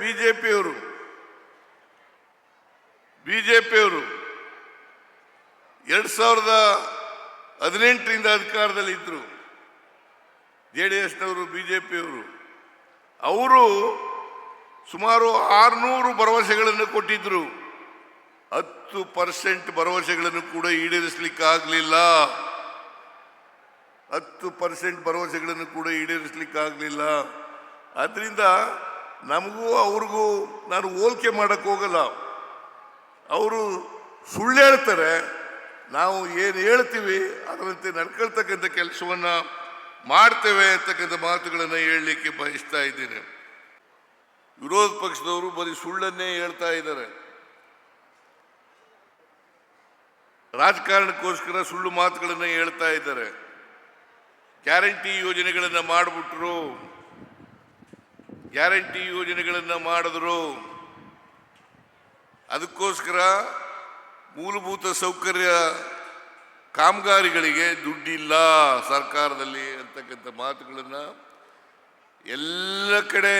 ಬಿಜೆಪಿಯವರು 2018ರಿಂದ ಅಧಿಕಾರದಲ್ಲಿ ಇದ್ರು. JDSನವರು ಬಿಜೆಪಿಯವರು ಅವರು ಸುಮಾರು 600 ಭರವಸೆಗಳನ್ನು ಕೊಟ್ಟಿದ್ರು. 10% ಭರವಸೆಗಳನ್ನು ಕೂಡ ಈಡೇರಿಸಲಿಕ್ಕಾಗಲಿಲ್ಲ. 10% ಭರವಸೆಗಳನ್ನು ಕೂಡ ಈಡೇರಿಸಲಿಕ್ಕಾಗಲಿಲ್ಲ. ಆದ್ದರಿಂದ ನಮಗೂ ಅವ್ರಿಗೂ ನಾನು ಹೋಲಿಕೆ ಮಾಡಕ್ಕೆ ಹೋಗಲ್ಲ. ಅವರು ಸುಳ್ಳು ಹೇಳ್ತಾರೆ, ನಾವು ಏನು ಹೇಳ್ತೀವಿ ಅದರಂತೆ ನಡ್ಕೊಳ್ತಕ್ಕಂಥ ಕೆಲಸವನ್ನು ಮಾಡ್ತೇವೆ ಅಂತಕ್ಕಂಥ ಮಾತುಗಳನ್ನು ಹೇಳಲಿಕ್ಕೆ ಬಯಸ್ತಾ ಇದ್ದೇನೆ. ವಿರೋಧ ಪಕ್ಷದವರು ಬರೀ ಸುಳ್ಳನ್ನೇ ಹೇಳ್ತಾ ಇದ್ದಾರೆ. ರಾಜಕಾರಣಕ್ಕೋಸ್ಕರ ಸುಳ್ಳು ಮಾತುಗಳನ್ನು ಹೇಳ್ತಾ ಇದ್ದಾರೆ. ಗ್ಯಾರಂಟಿ ಯೋಜನೆಗಳನ್ನು ಮಾಡಿಬಿಟ್ರು, ಗ್ಯಾರಂಟಿ ಯೋಜನೆಗಳನ್ನು ಮಾಡಿದ್ರು. ಅದಕ್ಕೋಸ್ಕರ ಮೂಲಭೂತ ಸೌಕರ್ಯ ಕಾಮಗಾರಿಗಳಿಗೆ ದುಡ್ಡಿಲ್ಲ ಸರ್ಕಾರದಲ್ಲಿ ಅಂತಕ್ಕಂಥ ಮಾತುಗಳನ್ನು ಎಲ್ಲ ಕಡೆ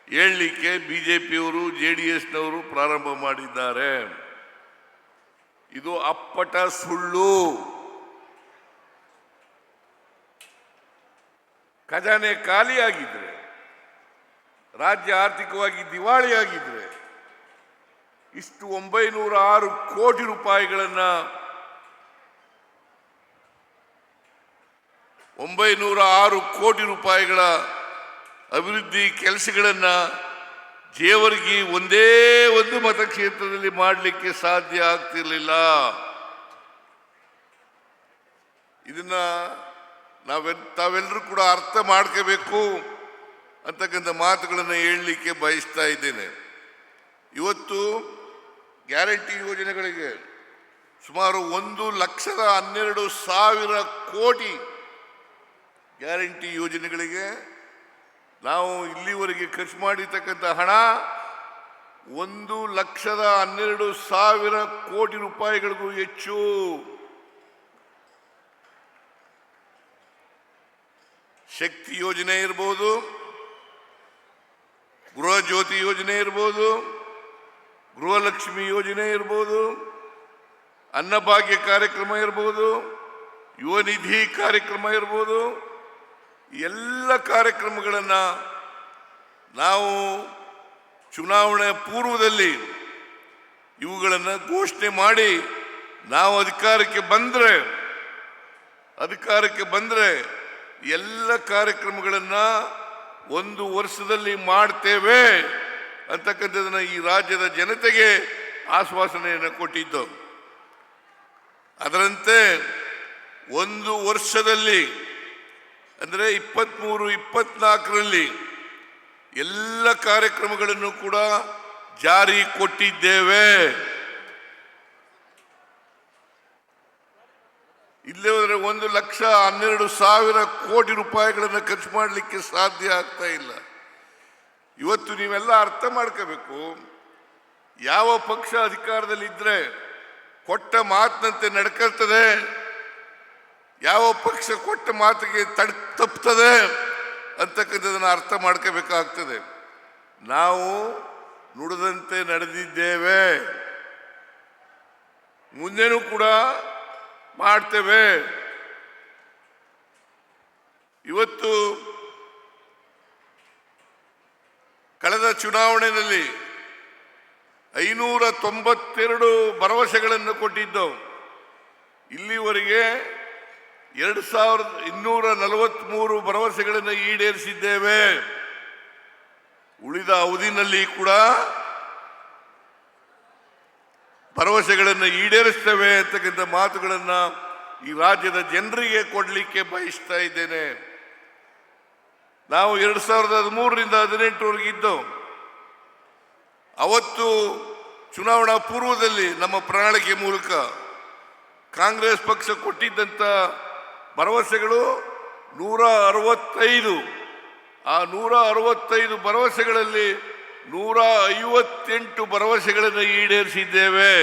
ಹೇಳಲಿಕ್ಕೆ ಬಿಜೆಪಿಯವರು JDSನವರು ಪ್ರಾರಂಭ ಮಾಡಿದ್ದಾರೆ. ಇದು ಅಪ್ಪಟ ಸುಳ್ಳು. ಖಜಾನೆ ಖಾಲಿಯಾಗಿದ್ರೆ, ರಾಜ್ಯ ಆರ್ಥಿಕವಾಗಿ ದಿವಾಳಿಯಾಗಿದ್ರೆ ಇಷ್ಟು 906 ಕೋಟಿ ರೂಪಾಯಿಗಳನ್ನು 906 ಕೋಟಿ ರೂಪಾಯಿಗಳ ಅಭಿವೃದ್ಧಿ ಕೆಲಸಗಳನ್ನು ಜೇವರ್ಗಿ ಒಂದೇ ಒಂದು ಮತಕ್ಷೇತ್ರದಲ್ಲಿ ಮಾಡಲಿಕ್ಕೆ ಸಾಧ್ಯ ಆಗ್ತಿರಲಿಲ್ಲ. ಇದನ್ನ ತಾವೆಲ್ಲರೂ ಕೂಡ ಅರ್ಥ ಮಾಡ್ಕೋಬೇಕು ಅಂತಕ್ಕಂಥ ಮಾತುಗಳನ್ನು ಹೇಳಲಿಕ್ಕೆ ಬಯಸ್ತಾ ಇದ್ದೇನೆ. ಇವತ್ತು ಗ್ಯಾರಂಟಿ ಯೋಜನೆಗಳಿಗೆ ಸುಮಾರು 1,12,000 ಕೋಟಿ ಗ್ಯಾರಂಟಿ ಯೋಜನೆಗಳಿಗೆ ನಾವು ಇಲ್ಲಿವರೆಗೆ ಖರ್ಚು ಮಾಡಿರ್ತಕ್ಕಂಥ ಹಣ 1,12,000 ಕೋಟಿ ರೂಪಾಯಿಗಳಿಗೂ ಹೆಚ್ಚು. ಶಕ್ತಿ ಯೋಜನೆ ಇರ್ಬೋದು, ಗೃಹ ಜ್ಯೋತಿ ಯೋಜನೆ ಇರ್ಬೋದು, ಗೃಹಲಕ್ಷ್ಮಿ ಯೋಜನೆ ಇರ್ಬೋದು, ಅನ್ನಭಾಗ್ಯ ಕಾರ್ಯಕ್ರಮ ಇರ್ಬೋದು, ಯುವ ನಿಧಿ ಕಾರ್ಯಕ್ರಮ ಇರ್ಬೋದು, ಎಲ್ಲ ಕಾರ್ಯಕ್ರಮಗಳನ್ನು ನಾವು ಚುನಾವಣೆ ಪೂರ್ವದಲ್ಲಿ ಇವುಗಳನ್ನು ಘೋಷಣೆ ಮಾಡಿ ನಾವು ಅಧಿಕಾರಕ್ಕೆ ಬಂದರೆ ಎಲ್ಲ ಕಾರ್ಯಕ್ರಮಗಳನ್ನು 1 ವರ್ಷದಲ್ಲಿ ಮಾಡ್ತೇವೆ ಅಂತಕ್ಕಂಥದ್ದನ್ನು ಈ ರಾಜ್ಯದ ಜನತೆಗೆ ಆಶ್ವಾಸನೆಯನ್ನು ಕೊಟ್ಟಿದ್ದು. ಅದರಂತೆ 1 ವರ್ಷದಲ್ಲಿ ಅಂದರೆ 23-24ರಲ್ಲಿ ಎಲ್ಲ ಕಾರ್ಯಕ್ರಮಗಳನ್ನು ಕೂಡ ಜಾರಿ ಕೊಟ್ಟಿದ್ದೇವೆ. ಇಲ್ಲೇ ಹೋದರೆ 1,12,000 ಕೋಟಿ ರೂಪಾಯಿಗಳನ್ನು ಖರ್ಚು ಮಾಡಲಿಕ್ಕೆ ಸಾಧ್ಯ ಆಗ್ತಾ ಇಲ್ಲ. ಇವತ್ತು ನೀವೆಲ್ಲ ಅರ್ಥ ಮಾಡ್ಕೋಬೇಕು, ಯಾವ ಪಕ್ಷ ಅಧಿಕಾರದಲ್ಲಿ ಇದ್ರೆ ಕೊಟ್ಟ ಮಾತಿನಂತೆ ನಡ್ಕೊಳ್ತದೆ, ಯಾವ ಪಕ್ಷ ಕೊಟ್ಟ ಮಾತಿಗೆ ತಪ್ಪುತ್ತದೆ ಅಂತಕ್ಕಂಥದ್ದನ್ನು ಅರ್ಥ ಮಾಡ್ಕೋಬೇಕಾಗ್ತದೆ. ನಾವು ನುಡಿದಂತೆ ನಡೆದಿದ್ದೇವೆ, ಮುಂದೆನೂ ಕೂಡ ಮಾಡ್ತೇವೆ. ಇವತ್ತು ಕಳೆದ ಚುನಾವಣೆಯಲ್ಲಿ 592 ಭರವಸೆಗಳನ್ನು ಕೊಟ್ಟಿದ್ದವು. ಇಲ್ಲಿವರೆಗೆ 2,243 ಭರವಸೆಗಳನ್ನು ಈಡೇರಿಸಿದ್ದೇವೆ. ಉಳಿದ ಅವಧಿನಲ್ಲಿ ಕೂಡ ಭರವಸೆಗಳನ್ನು ಈಡೇರಿಸ್ತೇವೆ ಅಂತಕ್ಕಂಥ ಮಾತುಗಳನ್ನು ಈ ರಾಜ್ಯದ ಜನರಿಗೆ ಕೊಡಲಿಕ್ಕೆ ಬಯಸ್ತಾ ಇದ್ದೇನೆ. ನಾವು 2013ರಿಂದ 2018ವರೆಗೆ ಇದ್ದವು. ಅವತ್ತು ಚುನಾವಣಾ ಪೂರ್ವದಲ್ಲಿ ನಮ್ಮ ಪ್ರಣಾಳಿಕೆ ಮೂಲಕ ಕಾಂಗ್ರೆಸ್ ಪಕ್ಷ ಕೊಟ್ಟಿದ್ದಂಥ ಭರವಸೆಗಳು 165. ಆ 165 ಭರವಸೆಗಳಲ್ಲಿ 158 ಭರವಸೆಗಳನ್ನು ಈಡೇರಿಸಿದ್ದೇವೆ.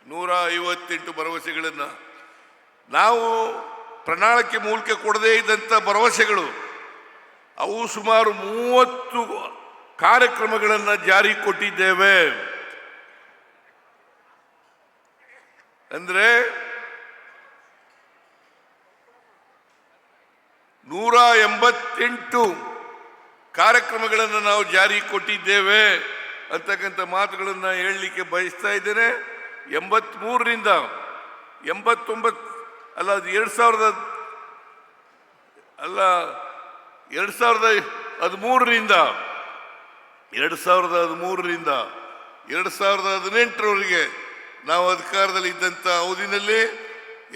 158 ಭರವಸೆಗಳನ್ನು ನಾವು ಪ್ರಣಾಳಿಕೆ ಮೂಲಕ ಕೊಡದೇ ಇದ್ದಂಥ ಭರವಸೆಗಳು ಅವು ಸುಮಾರು 30 ಕಾರ್ಯಕ್ರಮಗಳನ್ನು ಜಾರಿ ಕೊಟ್ಟಿದ್ದೇವೆ. ಅಂದ್ರೆ 188 ಕಾರ್ಯಕ್ರಮಗಳನ್ನು ನಾವು ಜಾರಿ ಕೊಟ್ಟಿದ್ದೇವೆ ಅಂತಕ್ಕಂಥ ಮಾತುಗಳನ್ನು ಹೇಳಲಿಕ್ಕೆ ಬಯಸ್ತಾ ಇದ್ದೇನೆ. 83ರಿಂದ 89 ಅಲ್ಲ, ಅದು 2013ರಿಂದ 2018ರವರೆಗೆ ನಾವು ಅಧಿಕಾರದಲ್ಲಿ ಇದ್ದಂಥ ಅವಧಿನಲ್ಲಿ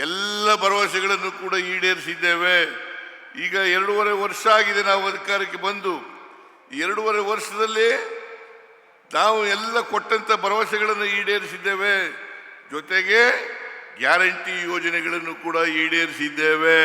ಎಲ್ಲ ಭರವಸೆಗಳನ್ನು ಕೂಡ ಈಡೇರಿಸಿದ್ದೇವೆ. ಈಗ 2.5 ವರ್ಷ ಆಗಿದೆ ನಾವು ಅಧಿಕಾರಕ್ಕೆ ಬಂದು. ಈ 2.5 ವರ್ಷದಲ್ಲಿ ನಾವು ಎಲ್ಲ ಕೊಟ್ಟಂತ ಭರವಸೆಗಳನ್ನು ಈಡೇರಿಸಿದ್ದೇವೆ. ಜೊತೆಗೆ ಗ್ಯಾರಂಟಿ ಯೋಜನೆಗಳನ್ನು ಕೂಡ ಈಡೇರಿಸಿದ್ದೇವೆ.